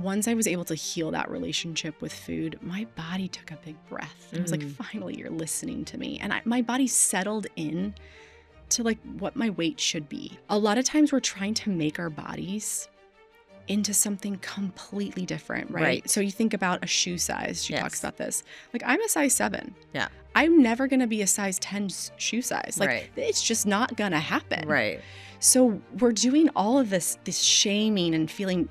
once I was able to heal that relationship with food, my body took a big breath. I was like, finally, you're listening to me. And my body settled in to like what my weight should be. A lot of times we're trying to make our bodies into something completely different, right? So you think about a shoe size. She talks about this. Like, I'm a size 7. Yeah. I'm never going to be a size 10 shoe size. Like, it's just not going to happen. Right. So we're doing all of this shaming and feeling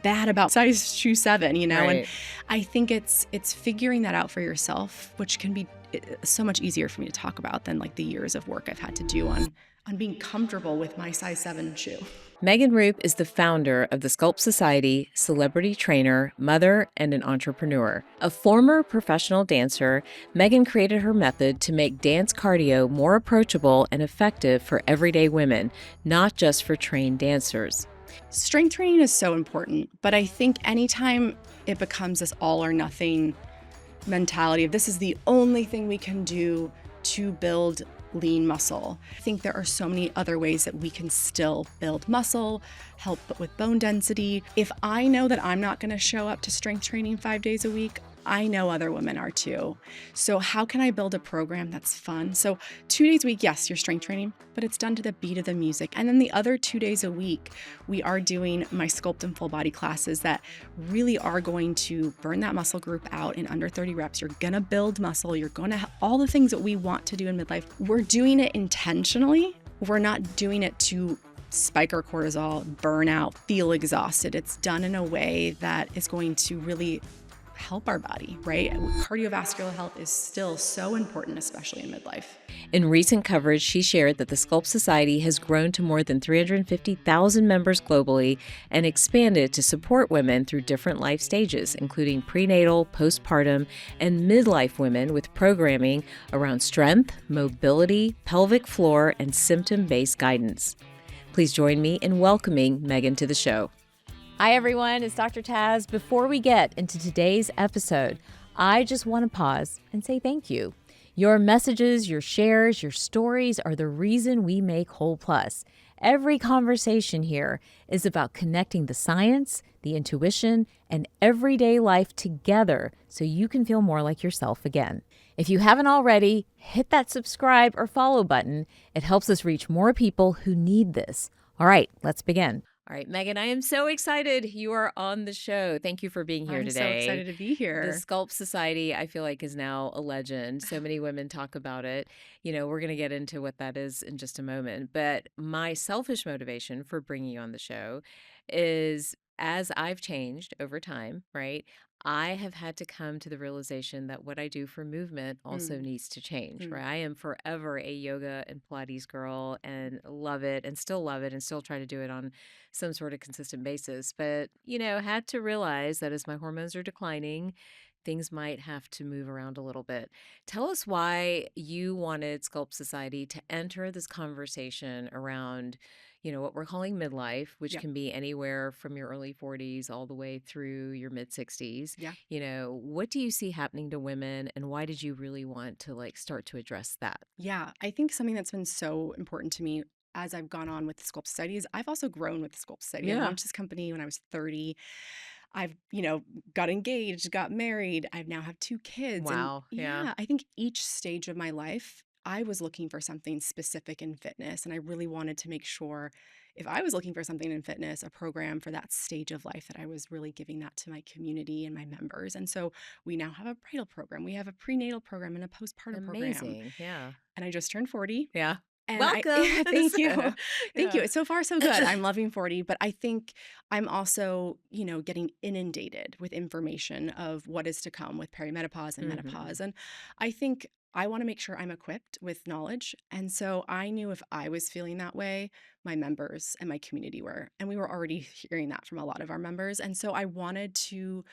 bad about size shoe 7, you know? And I think it's figuring that out for yourself, which can be so much easier for me to talk about than like the years of work I've had to do on being comfortable with my size 7 shoe. Megan Roup is the founder of the Sculpt Society, celebrity trainer, mother, and an entrepreneur. A former professional dancer, Megan created her method to make dance cardio more approachable and effective for everyday women, not just for trained dancers. Strength training is so important, but I think anytime it becomes this all or nothing mentality of this is the only thing we can do to build lean muscle. I think there are so many other ways that we can still build muscle, help with bone density. If I know that I'm not going to show up to strength training 5 days a week, I know other women are too. So how can I build a program that's fun? So 2 days a week, yes, you're strength training, but it's done to the beat of the music. And then the other 2 days a week, we are doing my Sculpt and full body classes that really are going to burn that muscle group out in under 30 reps. You're going to build muscle. You're going to have all the things that we want to do in midlife. We're doing it intentionally. We're not doing it to spike our cortisol, burn out, feel exhausted. It's done in a way that is going to really help our body, right? Cardiovascular health is still so important, especially in midlife. In recent coverage, she shared that the Sculpt Society has grown to more than 350,000 members globally and expanded to support women through different life stages, including prenatal, postpartum, and midlife women with programming around strength, mobility, pelvic floor, and symptom-based guidance. Please join me in welcoming Megan to the show. Hi, everyone. It's Dr. Taz. Before we get into today's episode, I just want to pause and say thank you. Your messages, your shares, your stories are the reason we make Whole Plus. Every conversation here is about connecting the science, the intuition, and everyday life together so you can feel more like yourself again. If you haven't already, hit that subscribe or follow button. It helps us reach more people who need this. All right, let's begin. All right, Megan, I am so excited you are on the show. Thank you for being here today. I'm so excited to be here. The Sculpt Society, I feel like, is now a legend. So many women talk about it. You know, we're going to get into what that is in just a moment. But my selfish motivation for bringing you on the show is as I've changed over time, right? I have had to come to the realization that what I do for movement also needs to change, right? I am forever a yoga and Pilates girl and love it and still try to do it on some sort of consistent basis. But, you know, had to realize that as my hormones are declining, things might have to move around a little bit. Tell us why you wanted Sculpt Society to enter this conversation around, you know, what we're calling midlife, which can be anywhere from your early 40s all the way through your mid 60s. Yeah. You know, what do you see happening to women and why did you really want to like start to address that? Yeah, I think something that's been so important to me as I've gone on with the Sculpt Society is I've also grown with the Sculpt Society. I launched this company when I was 30. I've, you know, got engaged, got married. I now have 2 kids. Wow. And yeah, I think each stage of my life, I was looking for something specific in fitness. And I really wanted to make sure if I was looking for something in fitness, a program for that stage of life, that I was really giving that to my community and my members. And so we now have a bridal program. We have a prenatal program and a postpartum program. Amazing. Yeah. And I just turned 40. Yeah. And Welcome. thank you. Yeah. Thank you. So far, so good. I'm loving 40, but I think I'm also, you know, getting inundated with information of what is to come with perimenopause and menopause. And I think I want to make sure I'm equipped with knowledge. And so I knew if I was feeling that way, my members and my community were. And we were already hearing that from a lot of our members. And so I wanted to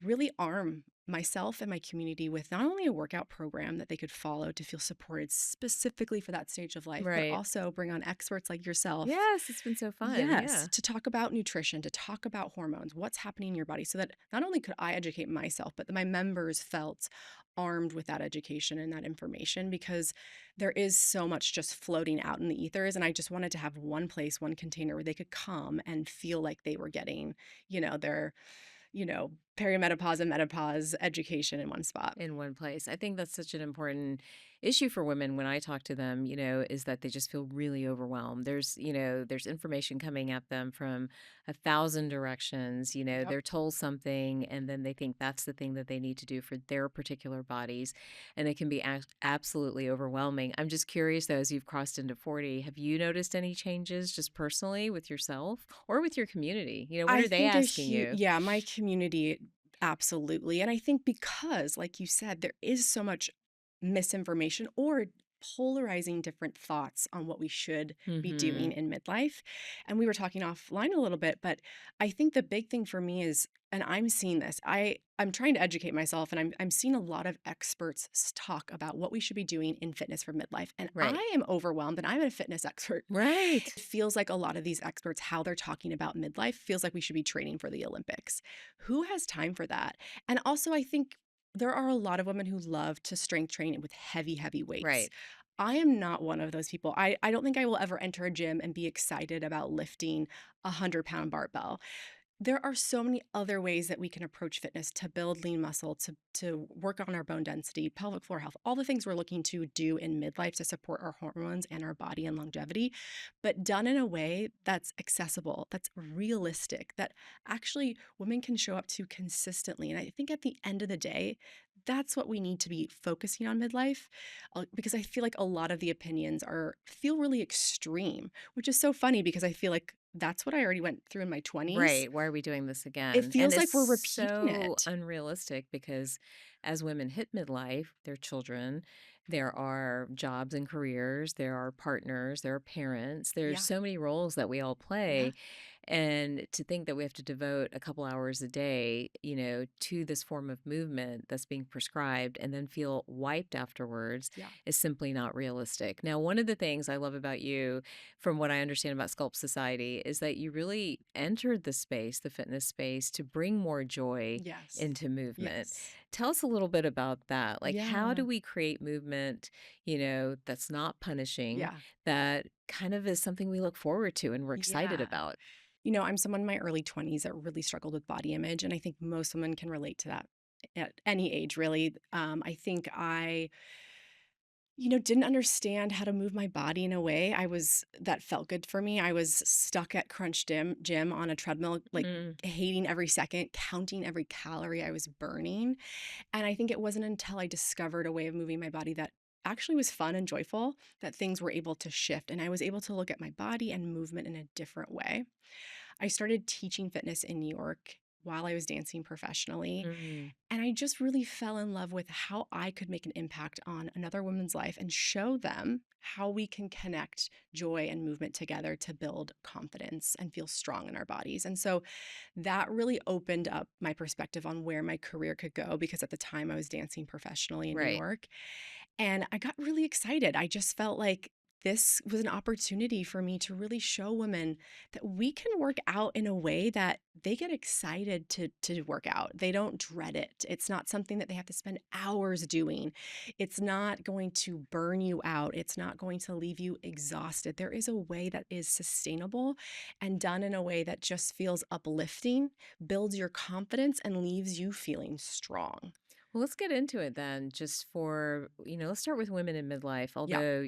really arm myself and my community with not only a workout program that they could follow to feel supported specifically for that stage of life, but also bring on experts like yourself. Yes, it's been so fun. Yes, to talk about nutrition, to talk about hormones, what's happening in your body, so that not only could I educate myself, but that my members felt armed with that education and that information, because there is so much just floating out in the ethers. And I just wanted to have one place, one container where they could come and feel like they were getting, you know, perimenopause and menopause education in one spot. In one place. I think that's such an important issue for women when I talk to them, is that they just feel really overwhelmed. There's information coming at them from 1,000 directions. Yep. They're told something and then they think that's the thing that they need to do for their particular bodies. And it can be absolutely overwhelming. I'm just curious though, as you've crossed into 40, have you noticed any changes just personally with yourself or with your community? What I are they think asking you? yeah, my community, absolutely. And I think because, like you said, there is so much misinformation or polarizing different thoughts on what we should be Mm-hmm. doing in midlife. And we were talking offline a little bit, but I think the big thing for me is, and I'm seeing this, I'm trying to educate myself and I'm seeing a lot of experts talk about what we should be doing in fitness for midlife. And Right. I am overwhelmed and I'm a fitness expert. Right. It feels like a lot of these experts, how they're talking about midlife, feels like we should be training for the Olympics. Who has time for that? And also, I think there are a lot of women who love to strength train with heavy, heavy weights. Right. I am not one of those people. I don't think I will ever enter a gym and be excited about lifting a 100-pound barbell. There are so many other ways that we can approach fitness to build lean muscle, to work on our bone density, pelvic floor health, all the things we're looking to do in midlife to support our hormones and our body and longevity, but done in a way that's accessible, that's realistic, that actually women can show up to consistently. And I think at the end of the day, that's what we need to be focusing on midlife, because I feel like a lot of the opinions feel really extreme, which is so funny because I feel like that's what I already went through in my 20s. Right. Why are we doing this It again? And feels it's like we're repeating so it. unrealistic because as women hit midlife, they're children, there are jobs and careers, there are partners, there are parents, there's Yeah, so many roles that we all yeah, play. And to think that we have to devote a couple hours a day, to this form of movement that's being prescribed and then feel wiped afterwards yeah, is simply not realistic. Now, one of the things I love about you, from what I understand about Sculpt Society, is that you really entered the space, the fitness space, to bring more joy yes, into movement. yes, Tell us a little bit about that. Like, how yeah, do we create movement, that's not punishing, yeah, that kind of is something we look forward to and we're excited yeah. about? I'm someone in my early 20s that really struggled with body image, and I think most women can relate to that at any age, really. I think I didn't understand how to move my body in a way that felt good for me. I was stuck at Crunch Gym on a treadmill, like Mm, hating every second, counting every calorie I was burning. And I think it wasn't until I discovered a way of moving my body that actually was fun and joyful that things were able to shift. And I was able to look at my body and movement in a different way. I started teaching fitness in New York while I was dancing professionally. mm. And I just really fell in love with how I could make an impact on another woman's life and show them how we can connect joy and movement together to build confidence and feel strong in our bodies. And so that really opened up my perspective on where my career could go because at the time I was dancing professionally in New Right. York. And I got really excited. I just felt like this was an opportunity for me to really show women that we can work out in a way that they get excited to work out. They don't dread it. It's not something that they have to spend hours doing. It's not going to burn you out. It's not going to leave you exhausted. There is a way that is sustainable and done in a way that just feels uplifting, builds your confidence, and leaves you feeling strong. Well, let's get into it then. Just for, let's start with women in midlife. Yeah. Although,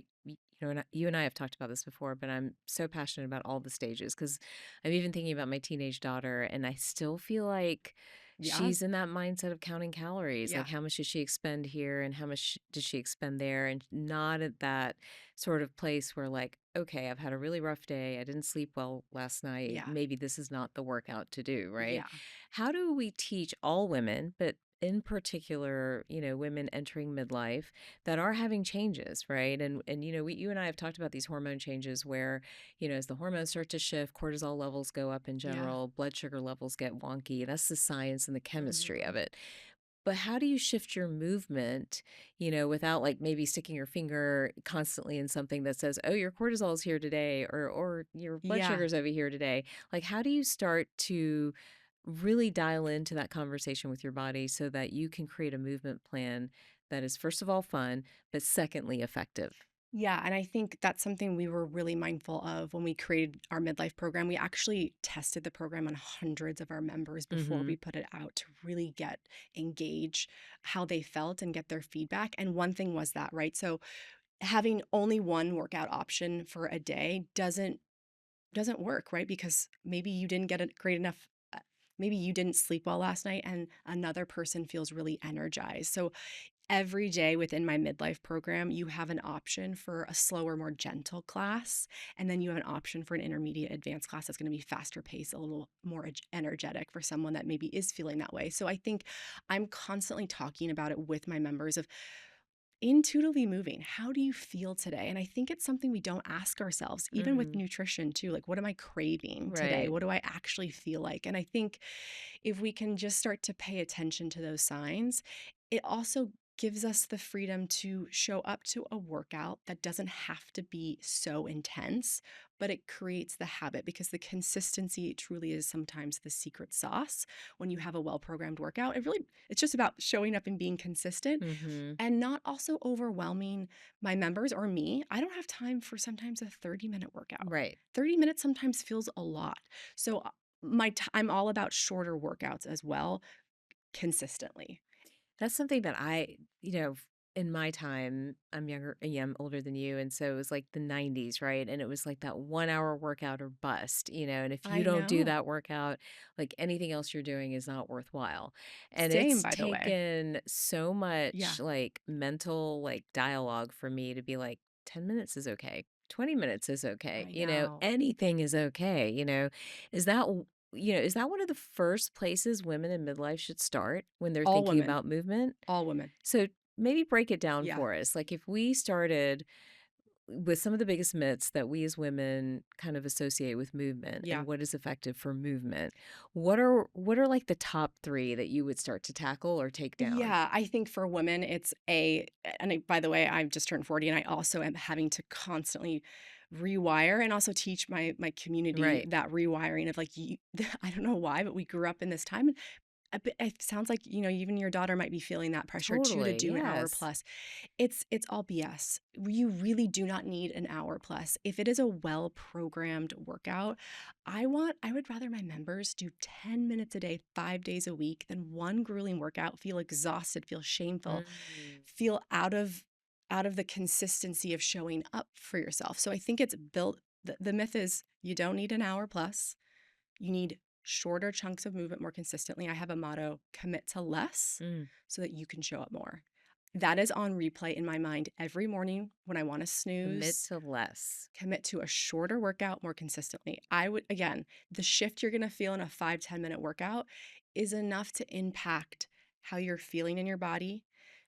and you and I have talked about this before, but I'm so passionate about all the stages because I'm even thinking about my teenage daughter, and I still feel like Yeah. she's in that mindset of counting calories. Yeah. Like, how much did she expend here and how much did she expend there? And not at that sort of place where, like, okay, I've had a really rough day. I didn't sleep well last night. Yeah. Maybe this is not the workout to do, right? Yeah. How do we teach all women, but in particular, women entering midlife that are having changes, right? And you and I have talked about these hormone changes where, as the hormones start to shift, cortisol levels go up in Yeah. general, blood sugar levels get wonky. That's the science and the chemistry of Mhm. it. But how do you shift your movement, without like maybe sticking your finger constantly in something that says, "Oh, your cortisol is here today," or "Your blood Yeah. sugar's over here today." Like, how do you start to really dial into that conversation with your body so that you can create a movement plan that is first of all fun, but secondly effective? Yeah, and I think that's something we were really mindful of when we created our midlife program. We actually tested the program on hundreds of our members before Mm-hmm. we put it out to really engage how they felt and get their feedback. And one thing was that, right? So having only one workout option for a day doesn't work, right? Because maybe you didn't get a great enough maybe you didn't sleep well last night and another person feels really energized. So every day within my midlife program, you have an option for a slower, more gentle class. And then you have an option for an intermediate advanced class that's going to be faster paced, a little more energetic for someone that maybe is feeling that way. So I think I'm constantly talking about it with my members of intuitively moving. How do you feel today? And I think it's something we don't ask ourselves, even with Mm-hmm. nutrition too. Like, what am I craving today? Right. What do I actually feel like? And I think if we can just start to pay attention to those signs, it also gives us the freedom to show up to a workout that doesn't have to be so intense, but it creates the habit because the consistency truly is sometimes the secret sauce when you have a well-programmed workout. It's just about showing up and being consistent Mm-hmm. and not also overwhelming my members or me. I don't have time for sometimes a 30-minute workout. Right. 30 minutes sometimes feels a lot. So I'm all about shorter workouts as well, consistently. That's something that in my time, I'm younger, yeah, I'm older than you. And so it was like the 90s, right? And it was like that 1 hour workout or bust, and if you I don't do know. that workout, like anything else you're doing is not worthwhile. And Same, it's by the way. taken so much Yeah, like mental like dialogue for me to be like, 10 minutes is okay. 20 minutes is okay. I know. Anything is okay. Is that is that one of the first places women in midlife should start when they're All thinking women, about movement? all women. So maybe break it down Yeah, for us. Like if we started with some of the biggest myths that we as women kind of associate with movement yeah. and what is effective for movement, what are like the top 3 that you would start to tackle or take down? Yeah, I think for women, by the way, I've just turned 40 and I also am having to constantly rewire and also teach my community Right. that rewiring of like, I don't know why, but we grew up in this time. It sounds like, even your daughter might be feeling that pressure too to Totally. do an hour Yes. plus. It's all BS. You really do not need an hour plus. If it is a well-programmed workout, I would rather my members do 10 minutes a day, 5 days a week than one grueling workout, feel exhausted, feel shameful, Mm. feel out of the consistency of showing up for yourself. So I think it's built the myth is you don't need an hour plus. You need shorter chunks of movement more consistently. I have a motto, commit to less Mm. so that you can show up more. That is on replay in my mind every morning when I want to Commit snooze. to less. Commit to a shorter workout more consistently. Again, the shift you're going to feel in a 5-10 minute workout is enough to impact how you're feeling in your body,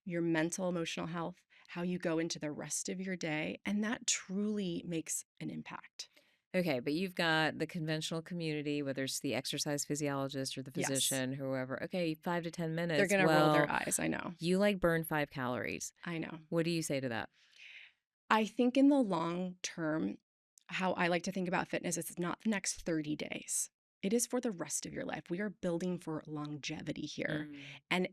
your mental, emotional health, how you go into the rest of your day. And that truly makes an impact. Okay, but you've got the conventional community, whether it's the exercise physiologist or the Yes, physician, whoever. Okay, 5 to 10 they're minutes. going to roll their Well, eyes. I know. you like burn 5 calories. I know. What do you say to that? I think in the long term, how I like to think about fitness is it's not the next 30 days. It is for the rest of your life. We are building for longevity here. Mm. And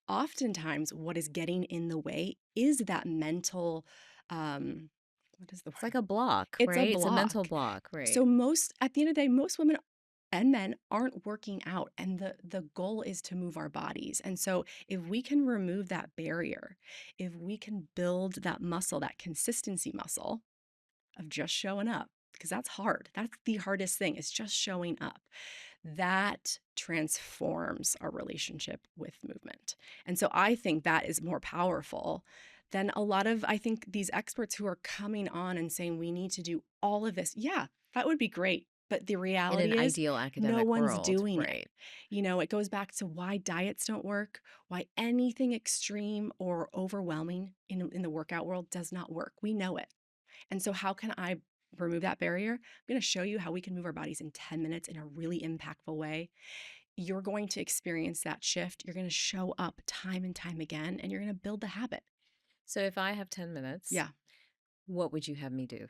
oftentimes, what is getting in the way is that mental, um, what is the It's like word? a block, It's a right? It's a mental block. block, right? So at the end of the day, most women and men aren't working out and the goal is to move our bodies. And so if we can remove that barrier, if we can build that muscle, that consistency muscle, of just showing up because that's hard. That's the hardest thing is just showing up. That transforms our relationship with movement. And so I think that is more powerful than a lot of, I think, these experts who are coming on and saying we need to do all of this. Yeah, that would be great. But the In an reality is, ideal no academic one's world, doing it. right? It goes back to why diets don't work, why anything extreme or overwhelming in the workout world does not work. We know it. And so, how can I remove that barrier? I'm going to show you how we can move our bodies in 10 minutes in a really impactful way. You're going to experience that shift. You're going to show up time and time again, and you're going to build the habit. So if I have 10 minutes, Yeah. what would you have me do?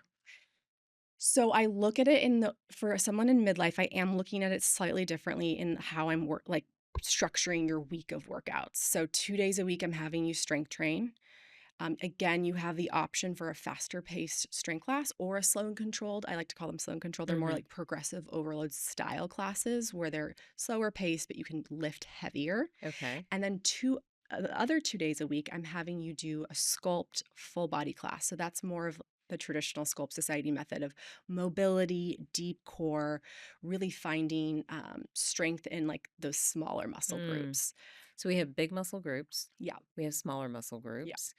So I look at it for someone in midlife, I am looking at it slightly differently in how I'm like structuring your week of workouts. So 2 days a week, I'm having you strength train. Again, you have the option for a faster paced strength class or a slow and controlled. I like to call them slow and controlled. They're more like progressive overload style classes where they're slower paced, but you can lift heavier. Okay. And then the other 2 days a week, I'm having you do a Sculpt full body class. So that's more of the traditional Sculpt Society method of mobility, deep core, really finding strength in like those smaller muscle groups. So we have big muscle groups. Yeah. We have smaller muscle Yeah. groups.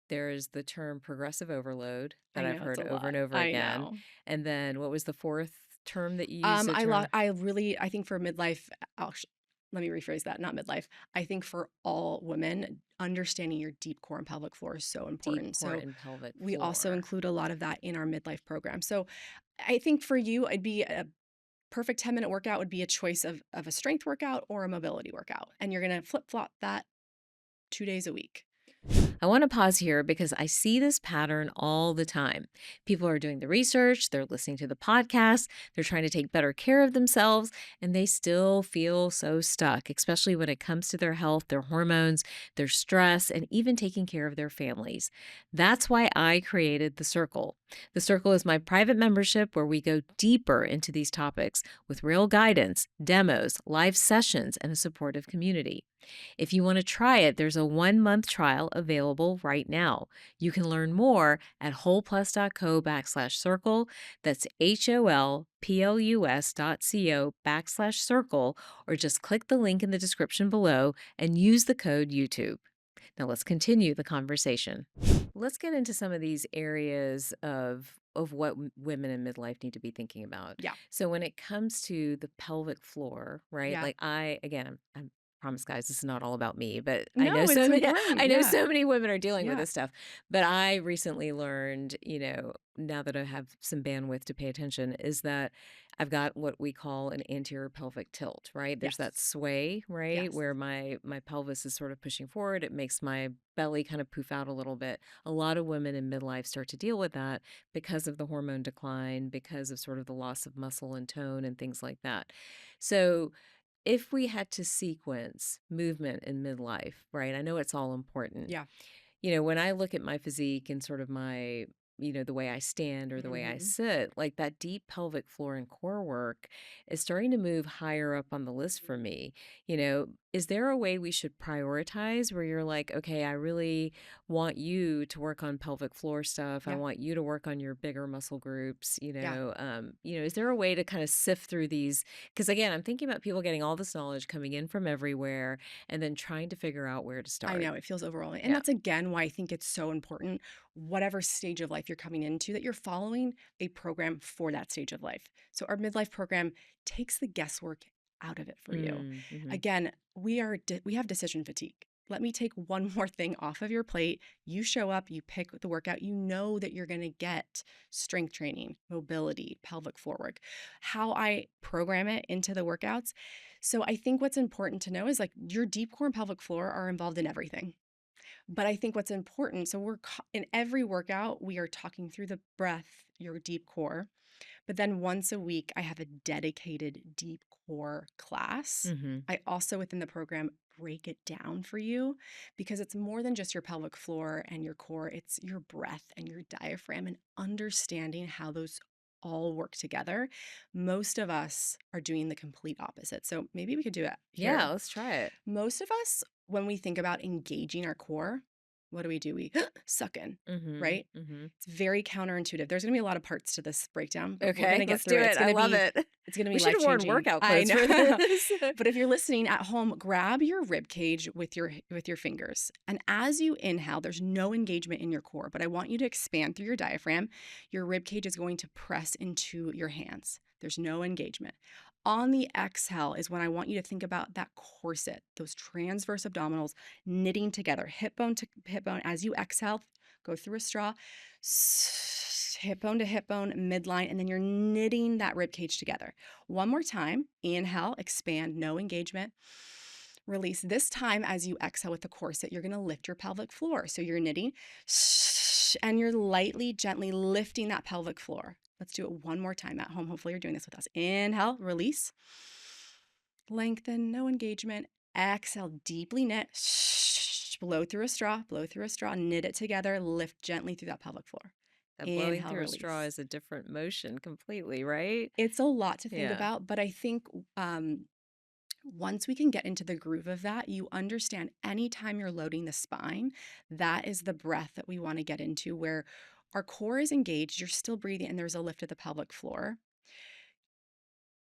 There's the term progressive overload that I I've know it's heard a over lot. and over I again. know. And then what was the fourth term that you used? I think for midlife, let me rephrase that, not midlife. I think for all women, understanding your deep core and pelvic floor is so important. Deep core So and pelvic we also floor. include a lot of that in our midlife program. So I think for you, it'd be a perfect 10-minute workout would be a choice of a strength workout or a mobility workout. And you're going to flip-flop that 2 days a week. I want to pause here because I see this pattern all the time. People are doing the research, they're listening to the podcast, they're trying to take better care of themselves, and they still feel so stuck, especially when it comes to their health, their hormones, their stress, and even taking care of their families. That's why I created The Circle. The Circle is my private membership where we go deeper into these topics with real guidance, demos, live sessions, and a supportive community. If you want to try it, there's a 1-month trial available right now. You can learn more at wholeplus.co/circle. That's HOLPLUS.co/circle, or just click the link in the description below and use the code YouTube. Now let's continue the conversation. Let's get into some of these areas of what women in midlife need to be thinking about. Yeah. So when it comes to the pelvic floor, right? Yeah. Like I'm promise guys, this is not all about me, but No, it's important. I know Yeah. so many women are dealing with Yeah. this stuff. But I recently learned, now that I have some bandwidth to pay attention, is that I've got what we call an anterior pelvic tilt, right? There's that Yes. sway, right? Yes. Where my pelvis is sort of pushing forward. It makes my belly kind of poof out a little bit. A lot of women in midlife start to deal with that because of the hormone decline, because of sort of the loss of muscle and tone and things like that. So if we had to sequence movement in midlife, right? I know it's all important. Yeah. When I look at my physique and sort of my, the way I stand or the way I Mhm. sit, like that deep pelvic floor and core work is starting to move higher up on the list for me. Is there a way we should prioritize where you're like, okay, I really want you to work on pelvic floor stuff. I Yeah. want you to work on your bigger muscle groups, Yeah. is there a way to kind of sift through these? Because again, I'm thinking about people getting all this knowledge coming in from everywhere and then trying to figure out where to start. I know it feels overwhelming. And Yeah. that's again why I think it's so important, whatever stage of life you're coming into, that you're following a program for that stage of life. So our midlife program takes the guesswork out of it for you. Mm-hmm. Again, we have decision fatigue. Let me take one more thing off of your plate. You show up, you pick the workout, you know that you're going to get strength training, mobility, pelvic floor work. How I program it into the workouts. So I think what's important to know is like your deep core and pelvic floor are involved in everything. But I think what's important, so in every workout, we are talking through the breath, your deep core. But then once a week, I have a dedicated deep core class. Mm-hmm. I also, within the program, break it down for you because it's more than just your pelvic floor and your core. It's your breath and your diaphragm and understanding how those all work together. Most of us are doing the complete opposite. So maybe we could do it here. Yeah, let's try it. Most of us, when we think about engaging our core, what do? We suck in, Mm-hmm. right? Mm-hmm. It's very counterintuitive. There's going to be a lot of parts to this breakdown, but we're Okay, going to get let's through do it. it. I love it. It's going to be We should have worn life-changing. workout I clothes for know. this. But if you're listening at home, grab your rib cage with your fingers. And as you inhale, there's no engagement in your core, but I want you to expand through your diaphragm. Your rib cage is going to press into your hands. There's no engagement. On the exhale is when I want you to think about that corset, those transverse abdominals knitting together, hip bone to hip bone. As you exhale, go through a straw, hip bone to hip bone, midline, and then you're knitting that rib cage together. One more time. Inhale, expand, no engagement. Release. This time, as you exhale with the corset, you're going to lift your pelvic floor. So you're knitting and you're lightly, gently lifting that pelvic floor. Let's do it one more time at home. Hopefully you're doing this with us. Inhale, release. Lengthen, no engagement. Exhale, deeply knit. blow through a straw, knit it together, lift gently through that pelvic floor. That blowing Inhale, through a straw release. is a different motion completely, right? It's a lot to think Yeah. about, but I think once we can get into the groove of that, you understand anytime you're loading the spine, that is the breath that we want to get into where our core is engaged, you're still breathing, and there's a lift of the pelvic floor.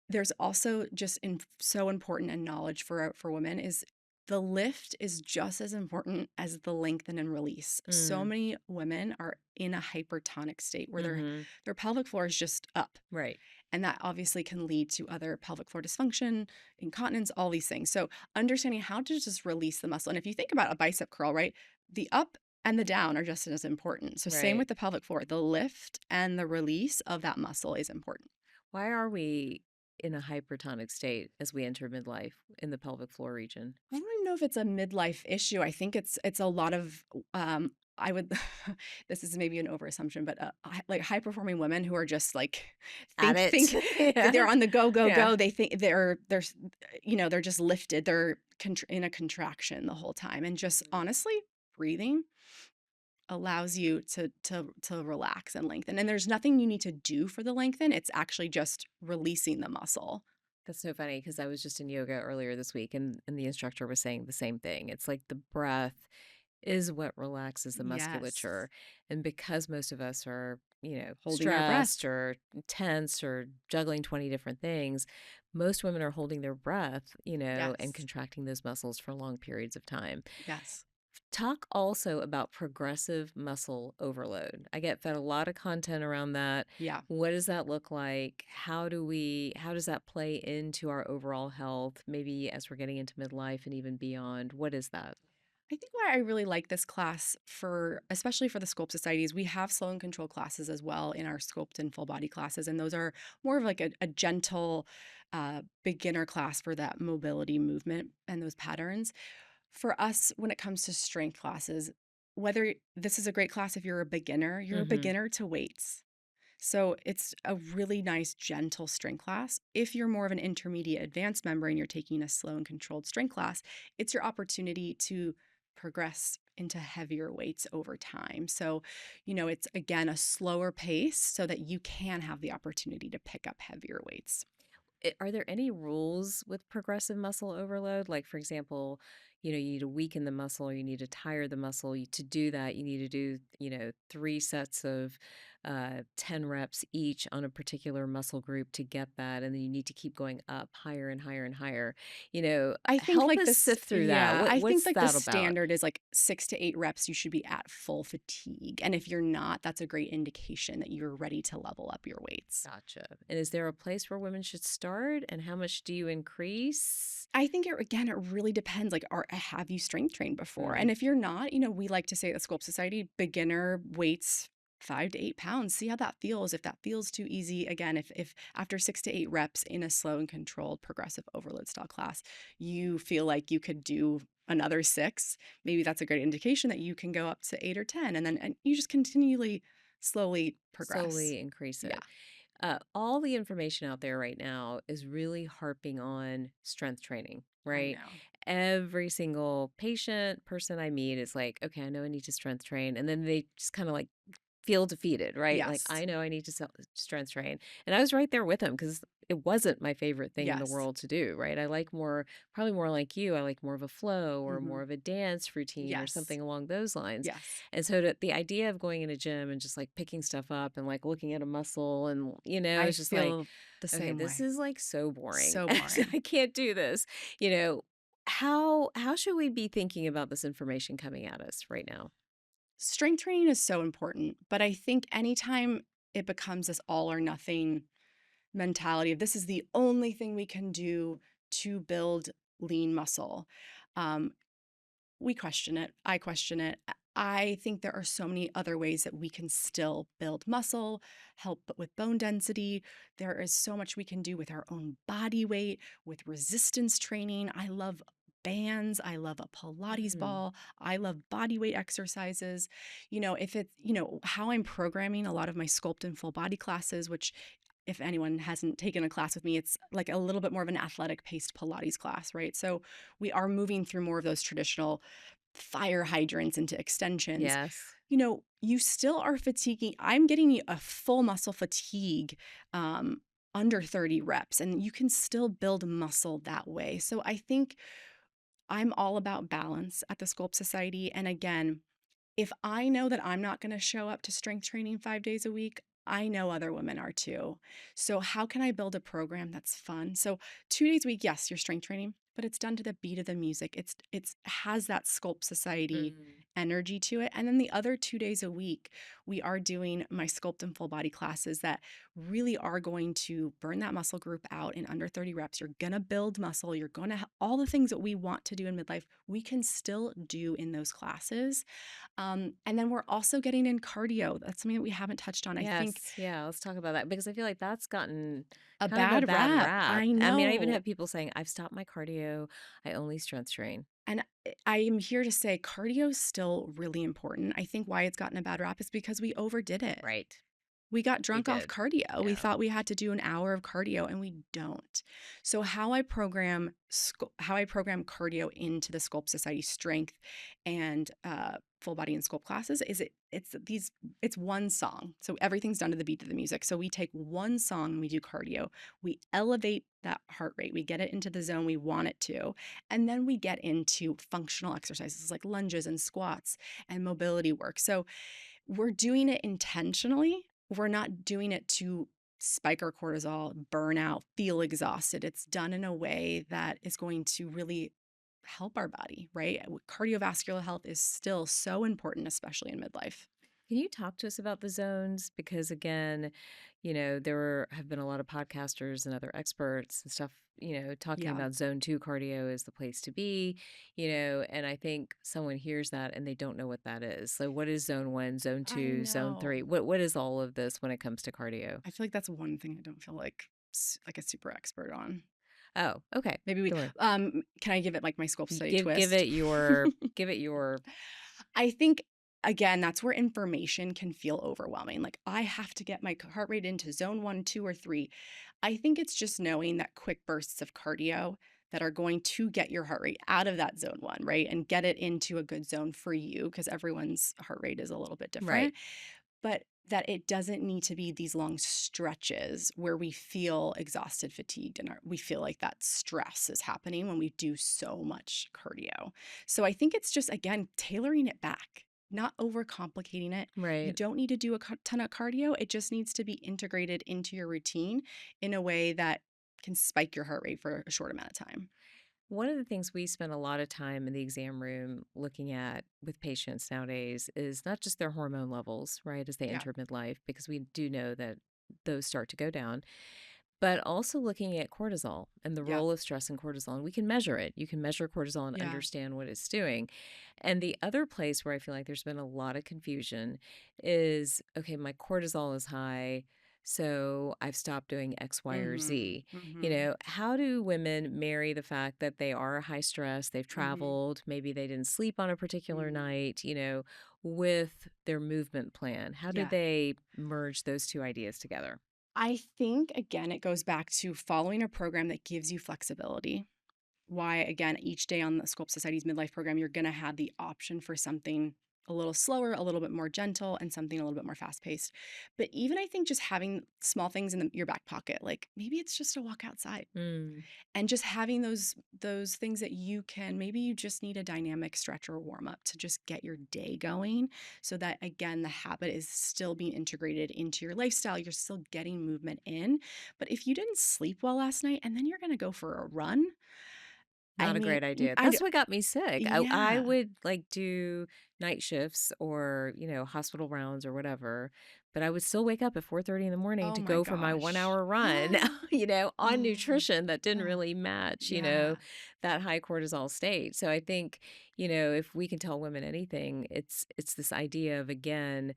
There's also just so important and knowledge for women is the lift is just as important as the lengthen and release. So Mm. many women are in a hypertonic state where Mm-hmm. their pelvic floor is just up. Right. And that obviously can lead to other pelvic floor dysfunction, incontinence, all these things. So understanding how to just release the muscle. And if you think about a bicep curl, right, the up and the down are just as important. So same Right. with the pelvic floor, the lift and the release of that muscle is important. Why are we in a hypertonic state as we enter midlife in the pelvic floor region? I don't even know if it's a midlife issue. I think it's a lot of I would this is maybe an overassumption, but like high performing women who are just like At think it. that they're Yeah. on the go Yeah. go. They think they're they're just lifted. They're in a contraction the whole time, and just Mhm. honestly breathing allows you to relax and lengthen. And there's nothing you need to do for the lengthen. It's actually just releasing the muscle. That's so funny because I was just in yoga earlier this week and the instructor was saying the same thing. It's like the breath is what relaxes the Yes, musculature. And because most of us are, holding our breath. stressed or tense or juggling 20 different things, most women are holding their breath, and Yes, contracting those muscles for long periods of time. yes. Talk also about progressive muscle overload. I get fed a lot of content around that. Yeah. What does that look like? How does that play into our overall health, maybe as we're getting into midlife and even beyond? What is that? I think why I really like this class especially for the Sculpt Societies, we have slow and control classes as well in our Sculpt and full body classes. And those are more of like a gentle beginner class for that mobility movement and those patterns. For us, when it comes to strength classes, whether this is a great class if you're a Hmm. beginner to weights. So it's a really nice, gentle strength class. If you're more of an intermediate advanced member and you're taking a slow and controlled strength class, it's your opportunity to progress into heavier weights over time. So, it's again a slower pace so that you can have the opportunity to pick up heavier weights. Are there any rules with progressive muscle overload? Like, for example, you need to weaken the muscle or you need to tire the muscle. To do that, you need to do, 3 sets of 10 reps each on a particular muscle group to get that. And then you need to keep going up higher and higher and higher. I think Help like us this, sift through that. yeah, I think What's like the that about? standard is like 6 to 8 reps. You should be at full fatigue. And if you're not, that's a great indication that you're ready to level up your weights. Gotcha. And is there a place where women should start? And how much do you increase? I think it really depends. Like, have you strength trained before? Mm, And if you're not, we like to say at the Sculpt Society, beginner weights 5 to 8 pounds. See how that feels. If that feels too easy, again, if after 6 to 8 reps in a slow and controlled progressive overload style class, you feel like you could do another 6, maybe that's a great indication that you can go up to 8 or 10, and you just continually slowly progress. slowly increase Yeah, it. All the information out there right now is really harping on strength training, I right? know. Every single person I meet is like, okay, I know I need to strength train. And then they just kind of like feel defeated, right? Like, Yes. I know I need to strength train. And I was right there with him because it wasn't my favorite thing in the Yes. world to do, right? I like probably more like you. I like more of a flow or Hmm. more of a dance routine or Yes. something along those lines. Yes. And so the idea of going in a gym and just like picking stuff up and like looking at a muscle and, I it's just like, feel the okay, same this way. is like so boring. So boring. I can't do this. You know, how should we be thinking about this information coming at us right now? Strength training is so important, but I think anytime it becomes this all or nothing mentality of this is the only thing we can do to build lean muscle, um, we question it. I question it. I think there are so many other ways that we can still build muscle, help with bone density. There is so much we can do with our own body weight, with resistance training. I love bands. I love a Pilates Mm, ball. I love body weight exercises. If it's, how I'm programming a lot of my sculpt and full body classes, which if anyone hasn't taken a class with me, it's like a little bit more of an athletic paced Pilates class, right? So we are moving through more of those traditional fire hydrants into extensions, Yes. you still are fatiguing. I'm getting you a full muscle fatigue um, under 30 reps, and you can still build muscle that way. So I think I'm all about balance at the Sculpt Society. And again, if I know that I'm not going to show up to strength training 5 days a week, I know other women are too. So, how can I build a program that's fun? So, 2 days a week, yes, you're strength training, but it's done to the beat of the music. It's has that Sculpt Society Mm. energy to it. And then the other 2 days a week, we are doing my sculpt and full body classes that really are going to burn that muscle group out in under 30 reps. You're going to build muscle. You're going to all the things that we want to do in midlife, we can still do in those classes. And then we're also getting in cardio. That's something that we haven't touched on. I think Yes. Yeah. Let's talk about that because I feel like that's gotten a kind of a bad bad rap. rap. I I mean, I even know. have people saying, I've stopped my cardio. I only strength train. And I am here to say cardio is still really important. I think why it's gotten a bad rap is because we overdid it. Right. We got We drunk off did. cardio. We Yeah. thought we had to do an hour of cardio and we don't. So how I program cardio into the Sculpt Society strength and full body and sculpt classes is it's one song. So everything's done to the beat of the music. So we take one song and we do cardio. We elevate that heart rate. We get it into the zone we want it to. And then we get into functional exercises like lunges and squats and mobility work. So we're doing it intentionally. We're not doing it to spike our cortisol, burn out, feel exhausted. It's done in a way that is going to really help our body, right? Cardiovascular health is still so important, especially in midlife. Can you talk to us about the zones? Because again, have been a lot of podcasters and other experts and stuff, talking Yeah, about zone two cardio is the place to be, and I think someone hears that and they don't know what that is. So what is zone one, zone I two, zone three? know. What is all of this when it comes to cardio? I feel like that's one thing I don't feel like a super expert on. Oh, okay. Maybe we Don't worry. can I give it like my Sculpt study Give twist? it your give it your I think again, that's where information can feel overwhelming. Like I have to get my heart rate into zone 1, 2 or 3. I think it's just knowing that quick bursts of cardio that are going to get your heart rate out of that zone 1, right? And get it into a good zone for you because everyone's heart rate is a little bit right. different. But that it doesn't need to be these long stretches where we feel exhausted, fatigued, and we feel like that stress is happening when we do so much cardio. So I think it's just, again, tailoring it back, not overcomplicating it. You Right. don't need to do a ton of cardio. It just needs to be integrated into your routine in a way that can spike your heart rate for a short amount of time. One of the things we spend a lot of time in the exam room looking at with patients nowadays is not just their hormone levels, right, as they Yeah. enter midlife, because we do know that those start to go down, but also looking at cortisol and the Yeah. role of stress and cortisol. And we can measure it. You can measure cortisol and Yeah. understand what it's doing. And the other place where I feel like there's been a lot of confusion is okay, my cortisol is high. So I've stopped doing X, Y, or Mm-hmm. Z. Mm-hmm. How do women marry the fact that they are high stress, they've Mm-hmm. traveled, maybe they didn't sleep on a particular Mm. night, with their movement plan? How do Yeah. they merge those two ideas together? I think, again, it goes back to following a program that gives you flexibility. Why, again, each day on the Sculpt Society's midlife program, you're going to have the option for something a little slower, a little bit more gentle, and something a little bit more fast paced. But even I think just having small things in your back pocket, like maybe it's just a walk outside Mm, and just having those things that you can, maybe you just need a dynamic stretch or warm up to just get your day going so that again the habit is still being integrated into your lifestyle, you're still getting movement in. But if you didn't sleep well last night and then you're going to go for a run, I not a mean, great idea. I d- That's what got me sick. I yeah. would like do night shifts or, hospital rounds or whatever, but I would still wake up at 4:30 in the morning Oh to my go for my one gosh. hour run, on Oh, nutrition that didn't oh, really match, yeah. that high cortisol state. So I think, if we can tell women anything, it's this idea of again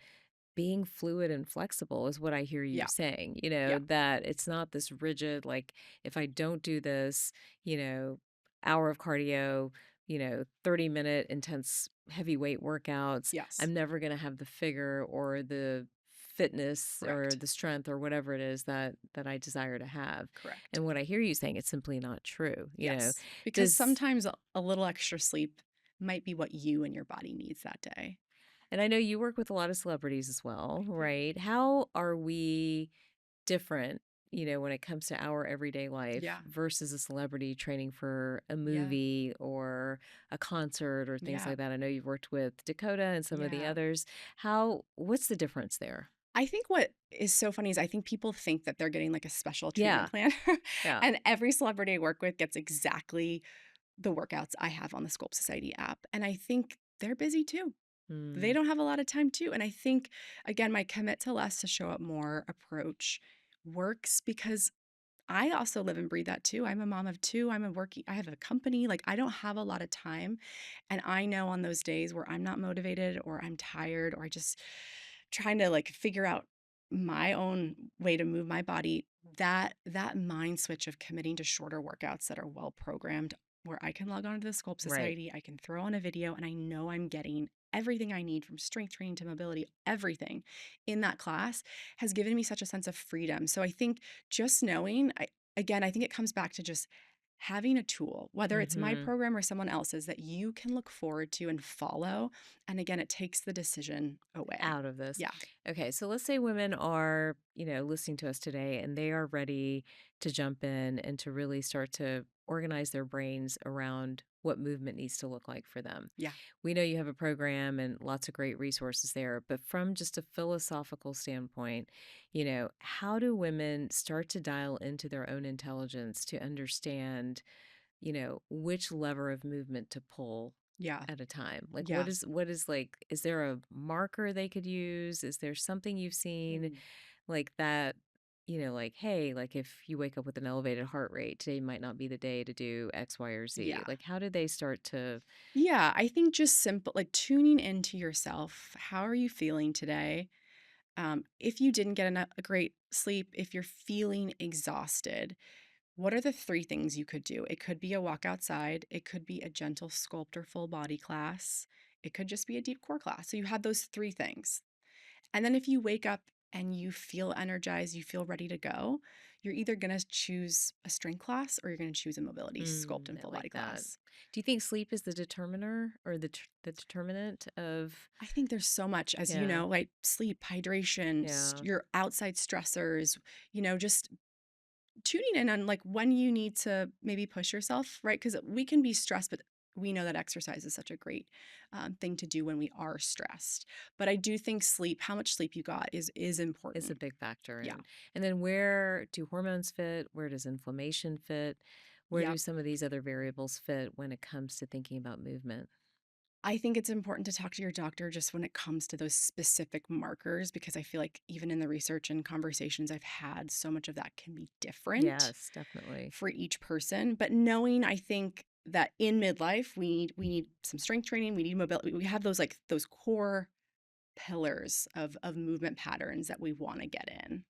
being fluid and flexible is what I hear you Yeah. saying, Yeah. that it's not this rigid, like, if I don't do this, hour of cardio, 30-minute intense heavyweight workouts, Yes. I'm never going to have the figure or the fitness or Correct. the strength or whatever it is that I desire to have. Correct. And what I hear you saying, it's simply not true. Yes. Because Does sometimes a little extra sleep might be what you and your body needs that day. And I know you work with a lot of celebrities as well, I do. right? How are we different, when it comes to our everyday life Yeah. versus a celebrity training for a Yeah. movie or a concert or things Yeah. like that? I know you've worked with Dakota and some of the Yeah. others. What's the difference there? I think what is so funny is I think people think that they're getting like a special treatment Yeah. plan. Yeah. And every celebrity I work with gets exactly the workouts I have on the Sculpt Society app. And I think they're busy too. They Mm, don't have a lot of time too. And I think, again, my commit to less to show up more approach works because I also live and breathe that too. I'm a mom of two. I have a company. Like I don't have a lot of time. And I know on those days where I'm not motivated or I'm tired or I just trying to like figure out my own way to move my body, that mind switch of committing to shorter workouts that are well programmed where I can log on to the Sculpt right. Society, I can throw on a video and I know I'm getting everything I need from strength training to mobility, everything in that class has given me such a sense of freedom. So I think just knowing, I think it comes back to just having a tool, whether it's my Hmm. program or someone else's, that you can look forward to and follow. And again, it takes the decision away. Out of this. Yeah. Okay, so let's say women are, listening to us today and they are ready to jump in and to really start to organize their brains around what movement needs to look like for them. Yeah. We know you have a program and lots of great resources there, but from just a philosophical standpoint, how do women start to dial into their own intelligence to understand, which lever of movement to pull Yeah. at a time? Like Yeah. what is like, is there a marker they could use? Is there something you've seen Mm. like that, like, hey, like if you wake up with an elevated heart rate, today might not be the day to do X, Y, or Z. Yeah. Like how do they start to Yeah. I think just simple, like tuning into yourself. How are you feeling today? If you didn't get a great sleep, if you're feeling exhausted, what are the three things you could do? It could be a walk outside. It could be a gentle sculpt or full body class. It could just be a deep core class. So you have those three things. And then if you wake up and you feel energized, you feel ready to go, you're either going to choose a strength class or you're going to choose a mobility sculpt and I full like body that. class. Do you think sleep is the determiner or the determinant of I think there's so much, as you yeah, know, like sleep, hydration, yeah. your outside stressors, just tuning in on like when you need to maybe push yourself, right? Because we can be stressed, but we know that exercise is such a great thing to do when we are stressed. But I do think sleep, how much sleep you got, is Is a important. big factor. Yeah. And then where do hormones fit? Where does inflammation fit? Where do Yep. some of these other variables fit when it comes to thinking about movement? I think it's important to talk to your doctor just when it comes to those specific markers, because I feel like even in the research and conversations I've had, so much of that can be different Yes, definitely. for each person. But knowing, I think that in midlife, we need some strength training, we need mobility. We have those core pillars of movement patterns that we want to get in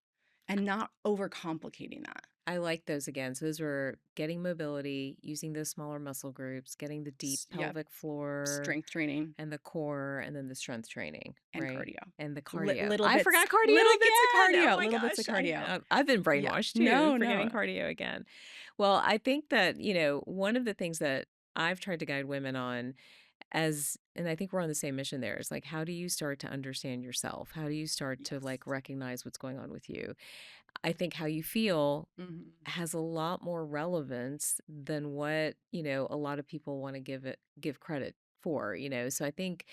and not overcomplicating that. I like those again. So those were getting mobility, using those smaller muscle groups, getting the deep Yep. pelvic floor Strength training and the core, and then the strength training, and right? cardio. And the cardio. Little I bits, forgot cardio little bits of again. Oh cardio, my little bits of gosh. cardio. I've been Yeah. brainwashed too, No, forgetting no. cardio again. Well, I think that, one of the things that I've tried to guide women on and I think we're on the same mission there, is like, how do you start to understand yourself? How do you start to Yes. like recognize what's going on with you? I think how you feel Mhm. has a lot more relevance than what, a lot of people want to give credit for, So I think,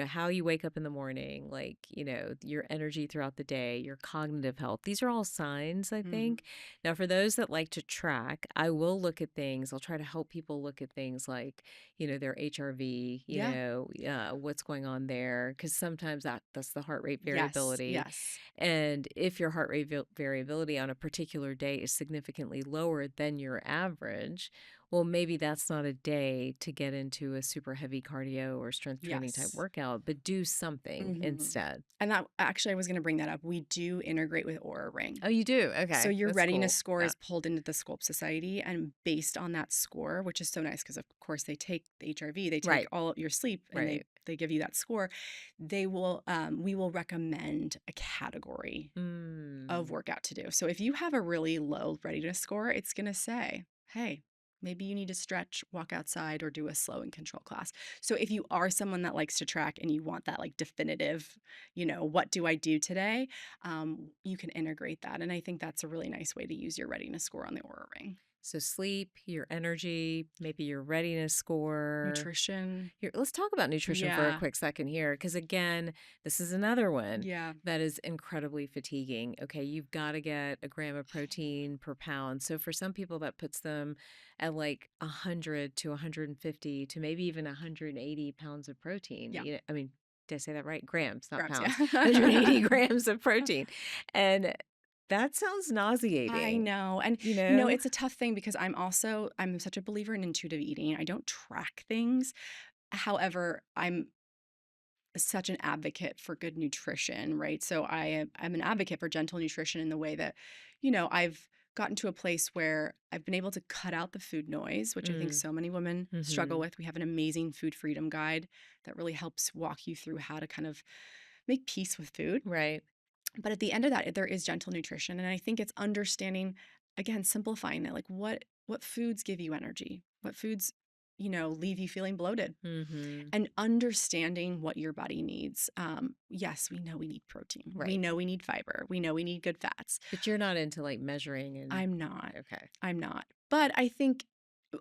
how you wake up in the morning, like, your energy throughout the day, your cognitive health, these are all signs, I Mhm. think. Now, for those that like to track, I will look at things. I'll try to help people look at things like, their HRV, Yeah. what's going on there, because sometimes that's the heart rate Yes. variability. Yes. And if your heart rate variability on a particular day is significantly lower than your average, well, maybe that's not a day to get into a super heavy cardio or strength training type Yes. workout, but do something Mhm. instead. And that actually, I was going to bring that up. We do integrate with Aura Ring. Oh, you do? So Okay. your That's readiness cool. score Yeah. is pulled into the Sculpt Society, and based on that score, which is so nice because of course they take the HRV, they take Right. all your sleep, and they Right. they give you that score. We will recommend a category of Mm. workout to do. So if you have a really low readiness score, it's going to say, hey, Maybe you need to stretch, walk outside, or do a slow and control class. So if you are someone that likes to track and you want that like definitive, what do I do today? You can integrate that. And I think that's a really nice way to use your readiness score on the Aura Ring. So sleep, your energy, maybe your readiness score. Nutrition. Let's talk about nutrition for a Yeah. quick second here, because again, this is another one Yeah. that is incredibly fatiguing. Okay, you've got to get a gram of protein per pound. So for some people, that puts them at like 100 to 150 to maybe even 180 pounds of protein. Yeah. I mean, did I say that right? Grams, not Grabs. pounds. Yeah. 180 grams of protein. And that sounds I nauseating, know. And, you know? it's a tough thing because I'm such a believer in intuitive eating. I don't track things. However, I'm such an advocate for good nutrition, right? So I'm an advocate for gentle nutrition in the way that, I've gotten to a place where I've been able to cut out the food noise, which I think Mm. so many women struggle Hmm. with. We have an amazing food freedom guide that really helps walk you through how to kind of make peace with food. Right. But at the end of that, there is gentle nutrition. And I think it's understanding, again, simplifying it. Like what foods give you energy? What foods, leave you feeling bloated? Hmm. And understanding what your body needs. Yes, we know we need protein. We Right. know we need fiber. We know we need good fats. But you're not into like measuring and I'm not. okay. I'm not. But I think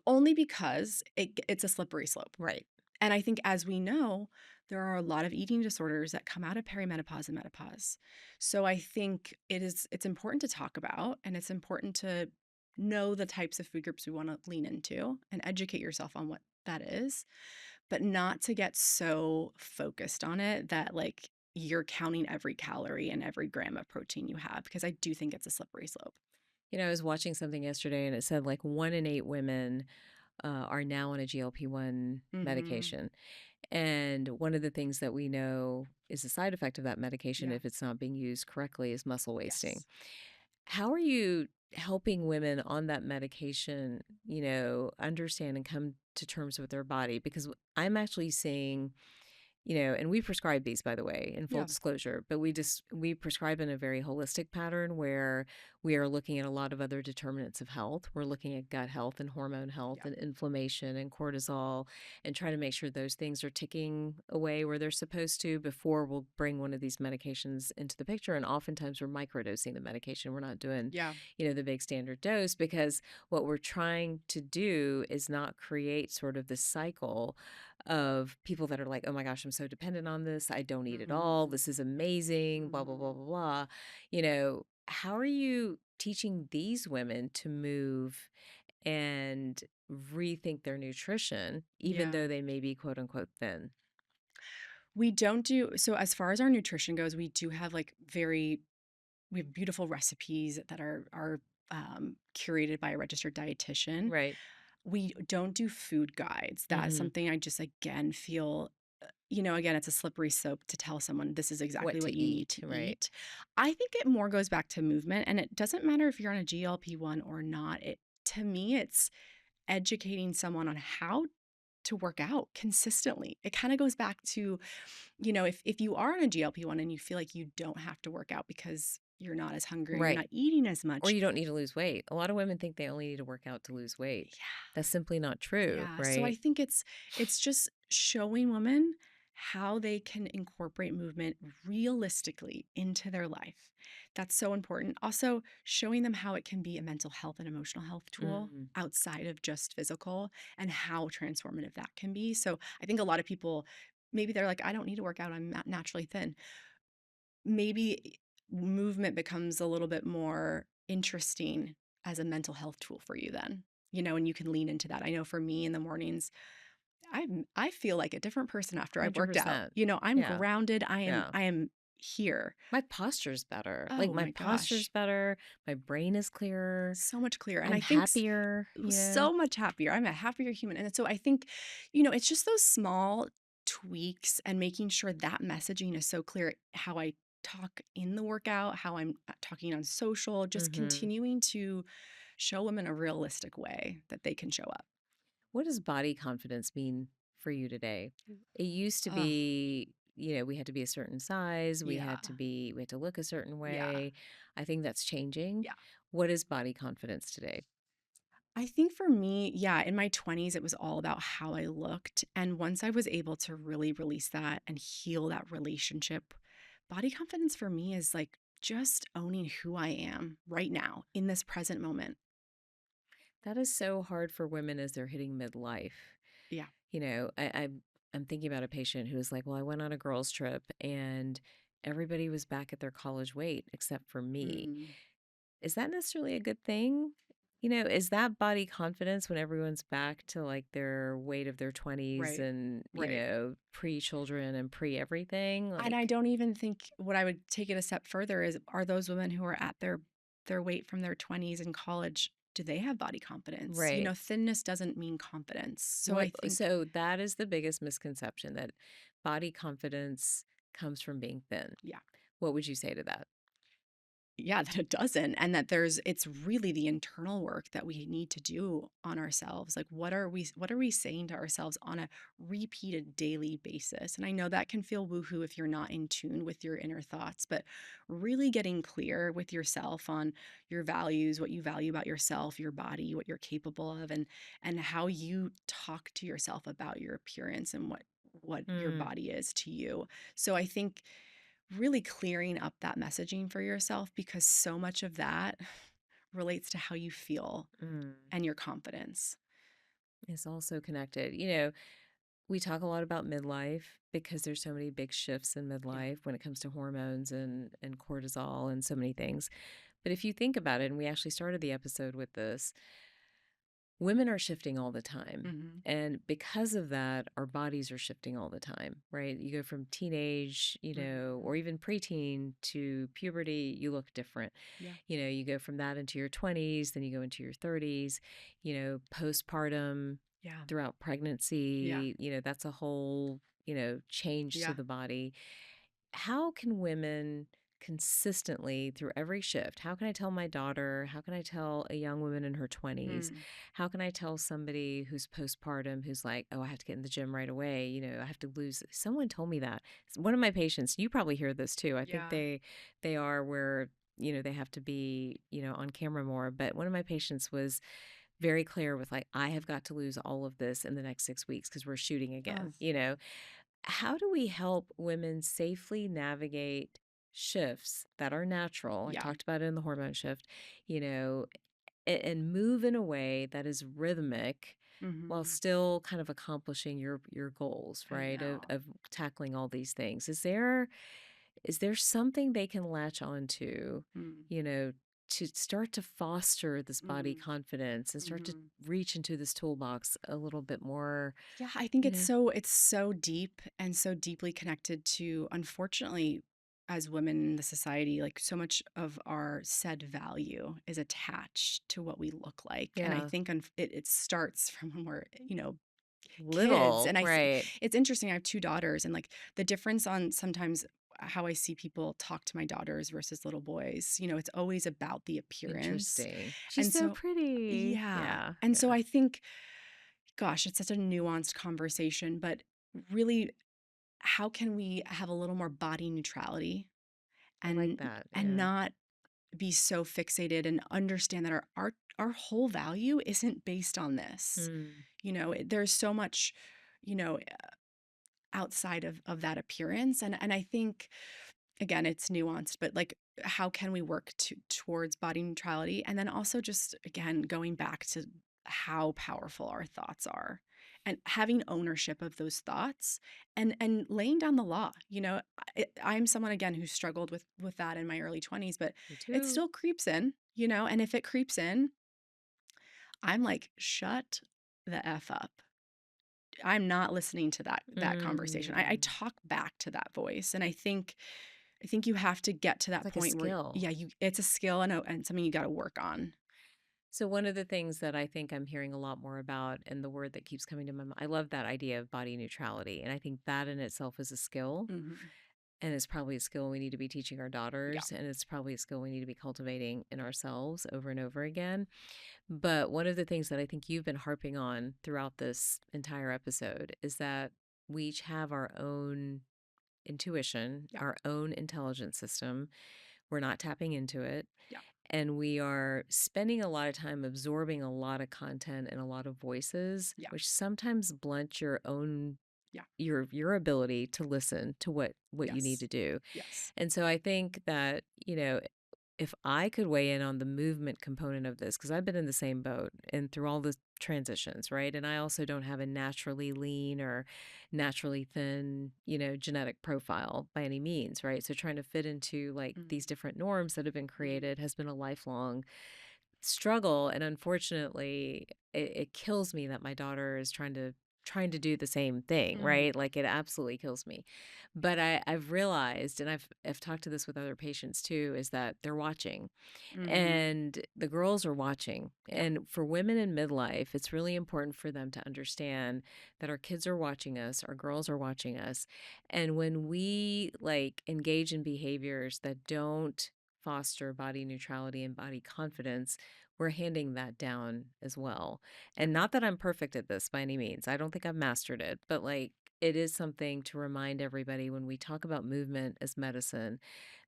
only because it's a slippery slope. Right. And I think, as we know, there are a lot of eating disorders that come out of perimenopause and menopause. So I think it's important to talk about, and it's important to know the types of food groups we want to lean into and educate yourself on what that is, but not to get so focused on it that like you're counting every calorie and every gram of protein you have, because I do think it's a slippery slope. I was watching something yesterday and it said like 1 in 8 women are now on a GLP-1 Hmm. medication. And one of the things that we know is a side effect of that medication, Yeah. if it's not being used correctly, is muscle wasting. Yes. How are you helping women on that medication, understand and come to terms with their body? Because I'm actually seeing, and we prescribe these, by the way, in full Yeah. disclosure, but we prescribe in a very holistic pattern where we are looking at a lot of other determinants of health. We're looking at gut health and hormone health Yeah. and inflammation and cortisol, and trying to make sure those things are ticking away where they're supposed to before we'll bring one of these medications into the picture. And oftentimes we're microdosing the medication. We're not doing, Yeah. the big standard dose, because what we're trying to do is not create sort of this cycle of people that are like, oh my gosh, I'm so dependent on this. I don't eat at all. Hmm. This is amazing, blah, blah, blah, Hmm. blah, blah. How are you teaching these women to move and rethink their nutrition, even Yeah. though they may be quote unquote thin? We don't do so. As far as our nutrition goes, we do have like we have beautiful recipes that are curated by a registered dietitian. Right. We don't do food guides. That's Hmm. something I just again feel, again, it's a slippery slope to tell someone this is What exactly to what you need eat, to right? eat. I think it more goes back to movement, and it doesn't matter if you're on a GLP-1 or not. To me, it's educating someone on how to work out consistently. It kind of goes back to, if you are on a GLP-1 and you feel like you don't have to work out because you're not as hungry, you're Right. not eating as Or much. you don't need to lose weight. A lot of women think they only need to work out to lose weight. Yeah. That's simply not true, Yeah. So I right? think it's just showing women how they can incorporate movement realistically into their life. That's so important. Also, showing them how it can be a mental health and emotional health tool Mm. outside of just physical, and how transformative that can be. So I think a lot of people, maybe they're like, I don't need to work out, I'm not naturally thin. Maybe movement becomes a little bit more interesting as a mental health tool for you then, and you can lean into that. I know for me in the mornings, I feel like a different person after I've worked out. 100%. I'm Yeah. grounded. I am Yeah. I am here. My posture's better. Like Oh my my posture's gosh. better. My brain is clearer. So much clearer. And I'm I think happier. so much happier. I'm a happier human. And so I think, it's just those small tweaks and making sure that messaging is so clear, how I talk in the workout, how I'm talking on social, just Hmm. continuing to show them in a realistic way that they can show up. What does body confidence mean for you today? It used to Oh, be, we had to be a certain size, yeah. we had to look a certain Yeah. way. I think that's changing. Yeah. What is body confidence today? I think for me, yeah, in my 20s, it was all about how I looked. And once I was able to really release that and heal that relationship, body confidence for me is like just owning who I am right now in this present moment. That is so hard for women as they're hitting midlife. Yeah. I'm thinking about a patient who was like, well, I went on a girls' trip and everybody was back at their college weight except for me. Mm, Is that necessarily a good thing? Is that body confidence when everyone's back to like their weight of their 20s right. and, Right. pre children and pre everything? And I Like, don't even think what I would take it a step further is are those women who are at their weight from their 20s in college, do they have body confidence? right. Thinness doesn't mean confidence. So I think So that is the biggest misconception that body confidence comes from being thin. yeah. What would you say to that? Yeah, that it doesn't, and that it's really the internal work that we need to do on ourselves. Like what are we saying to ourselves on a repeated daily basis? And I know that can feel woohoo if you're not in tune with your inner thoughts, but really getting clear with yourself on your values, what you value about yourself, your body, what you're capable of, and how you talk to yourself about your appearance and what your Mm, body is to you. So I think really clearing up that messaging for yourself because so much of that relates to how you feel mm. and your confidence. It's also connected. We talk a lot about midlife because there's so many big shifts in Yeah. midlife when it comes to hormones and cortisol and so many things. But if you think about it, and we actually started the episode with this, women are shifting all the time. Hmm. And because of that, our bodies are shifting all the time, right? You go from teenage, or Hmm. even preteen to puberty, you look different. Yeah. You go from that into your 20s, then you go into your 30s, postpartum, Yeah. throughout Yeah. pregnancy, that's a whole, change to Yeah. the body. How can women consistently through every shift? How can I tell my daughter? How can I tell a young woman in her 20s? Mm. How can I tell somebody who's postpartum who's like, oh, I have to get in the gym right away? I have to lose. Someone told me that. One of my patients, you probably hear this too. I think Yeah. they are where they have to be, on camera more. But one of my patients was very clear with like, I have got to lose all of this in the next 6 weeks because we're shooting Oh, again. How do we help women safely navigate shifts that are natural? I yeah. talked about it in the hormone shift, you know, and move in a way that is rhythmic while Hmm. still kind of accomplishing your goals, I right? Of, know. of tackling all these things. Is there something they can latch onto, Mm. you know, to start to foster this body Mm. confidence and start to Hmm. reach into this toolbox a little bit more, Yeah, I think you it's know? so deep and so deeply connected to, unfortunately, as women in the society, like so much of our said value is attached to what we look like. And I Yeah. think it starts from when we're, kids. Little, And right. it's interesting. I have two daughters, and like the difference on sometimes how I see people talk to my daughters versus little boys, it's always about the appearance. Interesting. She's And so so, pretty. yeah. Yeah, And so yeah. I think, gosh, it's such a nuanced conversation, but really, how can we have a little more body neutrality I like and that. and Yeah. not be so fixated and understand that our whole value isn't based on this. Mm. There's so much, you know, outside of that appearance. And I think again, it's nuanced, but like how can we work towards body neutrality? And then also just again going back to how powerful our thoughts are and having ownership of those thoughts and laying down the law. I'm someone again who struggled with that in my early 20s, but Me it too. still creeps in, and if it creeps in, I'm like, shut the F up. I'm not listening to that conversation. I Mm. talk back to that voice. And I think you have to get to It's that like a point where, skill. yeah, it's a skill and something you got to work on. So one of the things that I think I'm hearing a lot more about, and the word that keeps coming to my mind, I love that idea of body neutrality. And I think that in itself is a skill. Hmm. And it's probably a skill we need to be teaching our Yeah. daughters. And it's probably a skill we need to be cultivating in ourselves over and over again. But one of the things that I think you've been harping on throughout this entire episode is that we each have our own intuition, Yeah. our own intelligence system. We're not tapping into it. Yeah. and we are spending a lot of time absorbing a lot of content and a lot of voices, Yeah. which sometimes blunt your own Yeah. your ability to listen to what you need Yes. to do. Yes. And so I think that, if I could weigh in on the movement component of this, because I've been in the same boat and through all the transitions, right? And I also don't have a naturally lean or naturally thin, genetic profile by any means, right? So trying to fit into like these Mhm. different norms that have been Mhm. created has been a lifelong struggle. And unfortunately, it kills me that my daughter is trying to do the same thing, Mm. right? Like it absolutely kills me. But I've realized, and I've talked to this with other patients too, is that they're watching Mhm. and the girls are watching. Yeah. And for women in midlife, it's really important for them to understand that our kids are watching us, our girls are watching us. And when we like engage in behaviors that don't foster body neutrality and body confidence, we're handing that down as well. Yeah. And not that I'm perfect at this by any means. I don't think I've mastered it, but like it is something to remind everybody when we talk about movement as medicine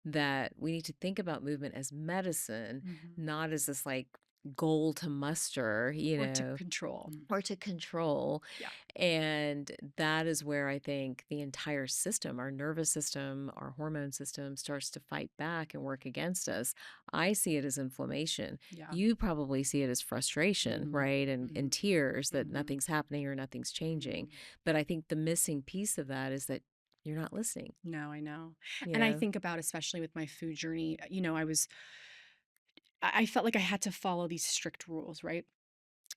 that we need to think about movement as medicine, Mhm. not as this like goal to muster, Or to control. or to control. Yeah. And that is where I think the entire system, our nervous system, our hormone system starts to fight back and work against us. I see it as inflammation. Yeah. You probably see it as frustration, Mhm. right? And Mhm. tears that Mhm. nothing's happening or nothing's changing. Mhm. But I think the missing piece of that is that you're not listening, No, I know. you And I know? think about, especially with my food journey, I felt like I had to follow these strict rules, right?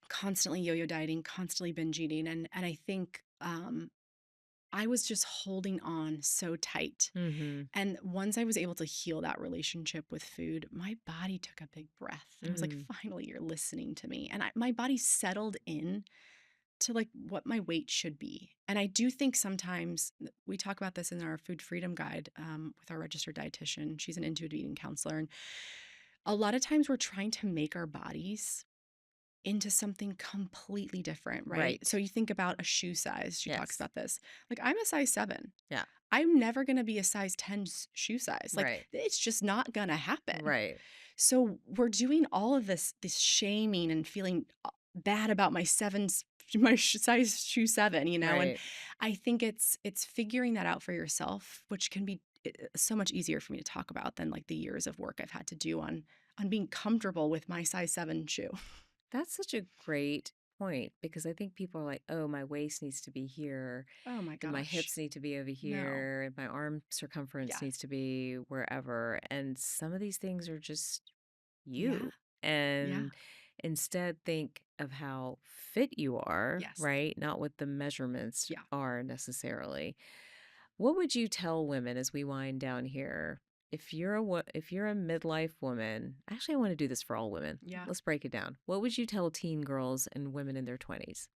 Constantly yo-yo dieting, constantly binge eating, and I think I was just holding on so tight. Mhm. And once I was able to heal that relationship with food, my body took a big breath. And I was like, Mhm. finally, you're listening to me. And my body settled in to like what my weight should be. And I do think sometimes we talk about this in our food freedom guide with our registered dietitian. She's an intuitive eating counselor. And a lot of times we're trying to make our bodies into something completely different, right? So Right. you think about a shoe size. She talks Yes. about this. Like I'm a size 7. Yeah. I'm never going to be a size 10 shoe size. Like Right. it's just not going to happen. Right. So we're doing all of this shaming and feeling bad about my size shoe 7, and Right. I think it's figuring that out for yourself, which can be so much easier for me to talk about than like the years of work I've had to do on being comfortable with my size 7 shoe. That's such a great point because I think people are like, "Oh, my waist needs to be here, Oh my and my gosh. hips need to be over No. here, and my arm circumference Yeah. needs to be wherever." And some of these things are just Yeah. you. Yeah. And instead think of how fit you are, Yes. right? Not what the measurements Yeah. are necessarily. What would you tell women as we wind down here? If you're a midlife woman, actually I want to do this for all women. Yeah. Let's break it down. What would you tell teen girls and women in their 20s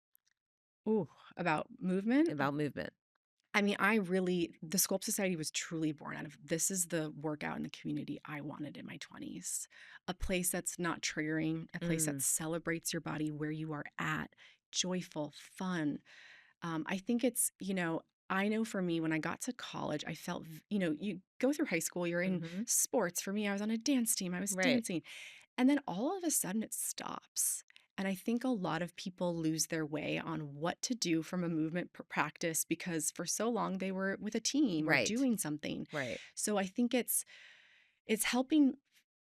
Ooh, about movement. about movement? I mean, the Sculpt Society was truly born out of this is the workout in the community I wanted in my 20s. A place that's not triggering, a place that Mm, celebrates your body where you are at, joyful, fun. I think I know for me, when I got to college, I felt, you go through high school, you're in hmm. sports. For me, I was on a dance team, I was Right. dancing. And then all of a sudden it stops. And I think a lot of people lose their way on what to do from a movement practice because for so long they were with a team or Right. doing something. Right. So I think it's helping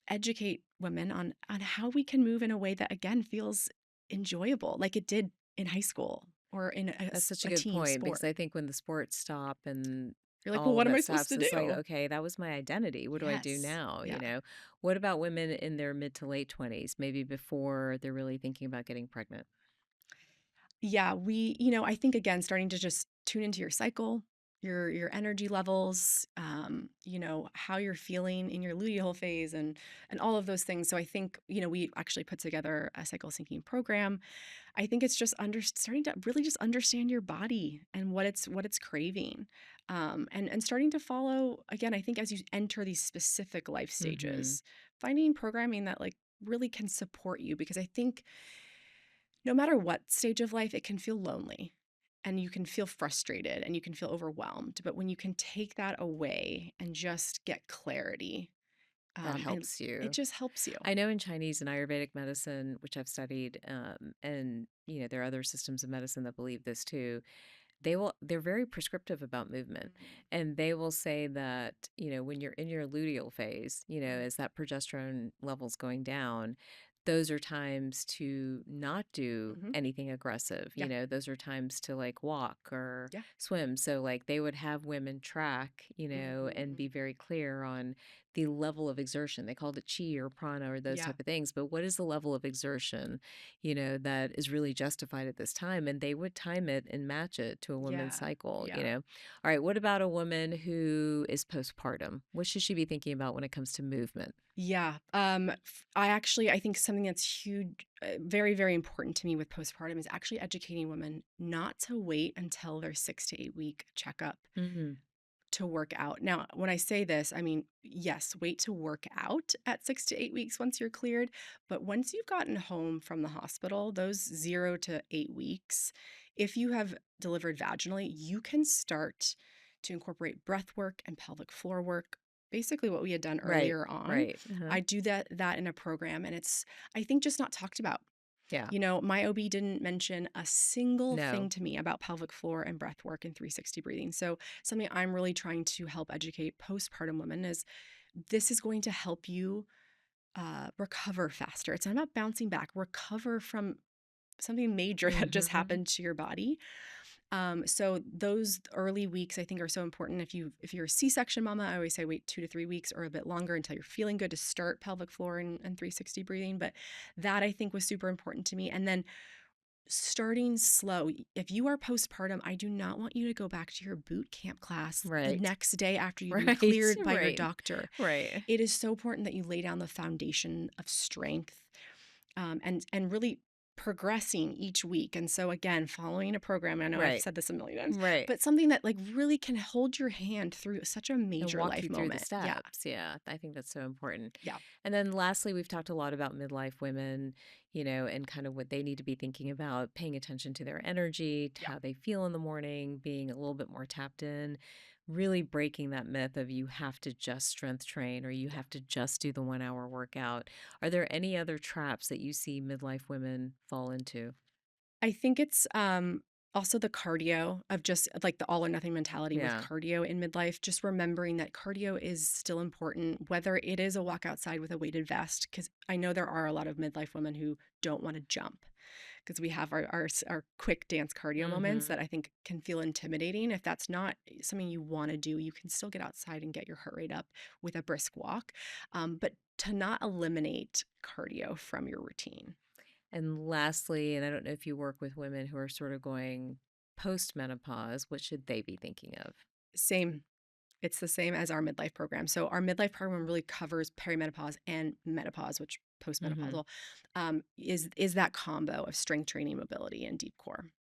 educate women on how we can move in a way that again feels enjoyable, like it did in high school or in That's such a a good team point because sport. I think when the sports stop and You're like, well, all of what am that I supposed stops, to it's like, do? okay, that was my identity. What do I do Yes. now? Yeah. What about women in their mid to late 20s, maybe before they're really thinking about getting pregnant? Yeah, I think again, starting to just tune into your cycle, your energy levels, how you're feeling in your luteal phase and all of those things. So I think, we actually put together a cycle syncing program. I think it's just starting to really just understand your body and what it's craving. And starting to follow again, I think as you enter these specific life Hmm. stages, finding programming that like really can support you because I think no matter what stage of life, it can feel lonely and you can feel frustrated and you can feel overwhelmed. But when you can take that away and just get clarity, That And helps it you. just helps you. I know in Chinese and Ayurvedic medicine, which I've studied, and there are other systems of medicine that believe this too. They're very prescriptive about movement, Mhm. and they will say that, when you're in your luteal phase, Mhm. as that progesterone level's going down, those are times to not do Mhm. anything aggressive. Yeah. Those are times to like walk or Yeah. swim. So like they would have women track, and Mhm. be very clear on the level of exertion. They called it chi or prana or those Yeah. type of things. But what is the level of exertion, that is really justified at this time? And they would time it and match it to a woman's Yeah. cycle. Yeah. All right, what about a woman who is postpartum? What should she be thinking about when it comes to movement? Yeah. I think something that's huge, very, very important to me with postpartum is actually educating women not to wait until their 6 to 8 week checkup Hmm. to work out. Now, when I say this, I mean, yes, wait to work out at 6 to 8 weeks once you're cleared. But once you've gotten home from the hospital, those 0 to 8 weeks, if you have delivered vaginally, you can start to incorporate breath work and pelvic floor work. Basically, what we had done Right, earlier on, right. Uh-huh. I do that in a program, and it's I think just not talked about. Yeah. My OB didn't mention a single thing No. to me about pelvic floor and breath work and 360 breathing. So, something I'm really trying to help educate postpartum women is this is going to help you recover faster. It's not about bouncing back, recover from something major that just Hmm. happened to your body. So those early weeks I think are so important. If you're a C-section mama, I always say wait 2 to 3 weeks or a bit longer until you're feeling good to start pelvic floor and 360 breathing. But that I think was super important to me. And then starting slow. If you are postpartum, I do not want you to go back to your boot camp class the Right. next day after you've been Right. cleared by your Right. doctor. Right. It is so important that you lay down the foundation of strength, and really progressing each week. And so again, following a program, I know I've Right. said this a million times, Right. but something that like really can hold your hand through such a And major walk you life through the moment. Yeah. steps. Yeah, I think that's so important. Yeah. And then lastly, we've talked a lot about midlife women, and kind of what they need to be thinking about, paying attention to their energy, to Yeah. how they feel in the morning, being a little bit more tapped in, really breaking that myth of you have to just strength train or you Yeah. have to just do the 1 hour workout. Are there any other traps that you see midlife women fall into? I think it's also the cardio of just like the all or nothing mentality with Yeah. cardio in midlife, just remembering that cardio is still important, whether it is a walk outside with a weighted vest, because I know there are a lot of midlife women who don't want to jump because we have our quick dance cardio moments Mm-hmm. that I think can feel intimidating. If that's not something you want to do, you can still get outside and get your heart rate up with a brisk walk, but to not eliminate cardio from your routine. And lastly, and I don't know if you work with women who are sort of going post menopause, what should they be thinking of? Same. It's the same as our midlife program. So our midlife program really covers perimenopause and menopause, which Hmm. postmenopausal is that combo of strength training, mobility, and deep core.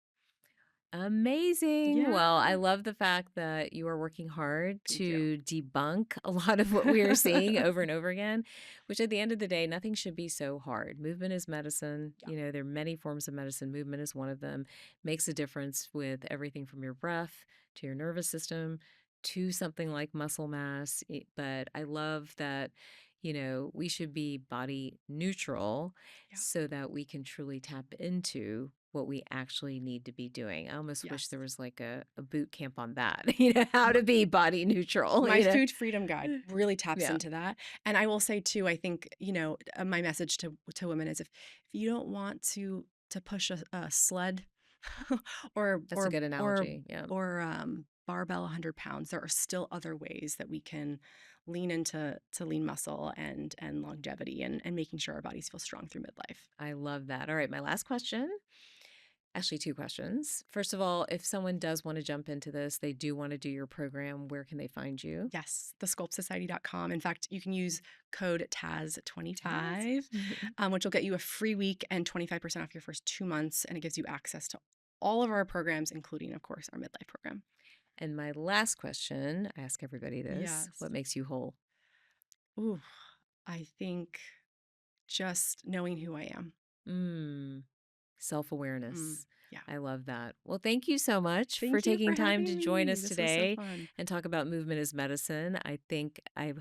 Amazing. Yeah. Well, I love the fact that you are working hard Thank you. to debunk a lot of what we are seeing over and over again, which at the end of the day, nothing should be so hard. Movement is medicine. Yeah. There are many forms of medicine. Movement is one of them. Makes a difference with everything from your breath to your nervous system to something like muscle mass. But I love that, we should be body neutral Yeah. so that we can truly tap into what we actually need to be doing. I almost wish Yes. there was like a boot camp on that, how M- to be body neutral, My food freedom guide really taps Yeah. into that. And I will say too, I think, my message to women is if you don't want to push a sled or That's a or good or analogy. Yeah. barbell 100 pounds, there are still other ways that we can lean into to lean muscle and longevity and making sure our bodies feel strong through midlife. I love that. All right. My last question. Actually, two questions. First of all, if someone does want to jump into this, they do want to do your program, where can they find you? Yes, the sculptsociety.com. In fact, you can use code Taz. TAZ25, which will get you a free week and 25% off your first 2 months. And it gives you access to all of our programs, including, of course, our midlife program. And my last question, I ask everybody this: Yes. what makes you whole? Ooh, I think just knowing who I am. Mm, self Mm. awareness. Yeah. I love that. Well, thank you so much Thank for you taking for time to having join me. us This was so today fun. and talk about movement as medicine. I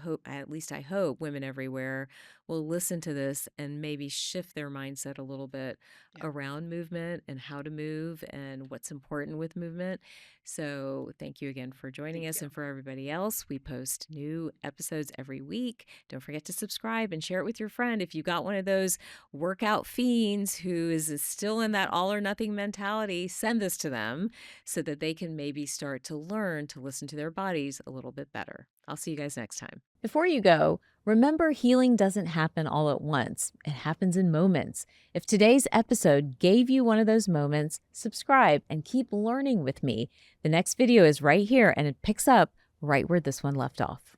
hope, at least I hope, women everywhere will listen to this and maybe shift their mindset a little bit Yeah. around movement and how to move and what's important with movement. So, thank you again for joining Thank us. you. And for everybody else, we post new episodes every week. Don't forget to subscribe and share it with your friend. If you got one of those workout fiends who is still in that all or nothing mentality, send this to them so that they can maybe start to learn to listen to their bodies a little bit better. I'll see you guys next time. Before you go, remember healing doesn't happen all at once. It happens in moments. If today's episode gave you one of those moments, subscribe and keep learning with me. The next video is right here and it picks up right where this one left off.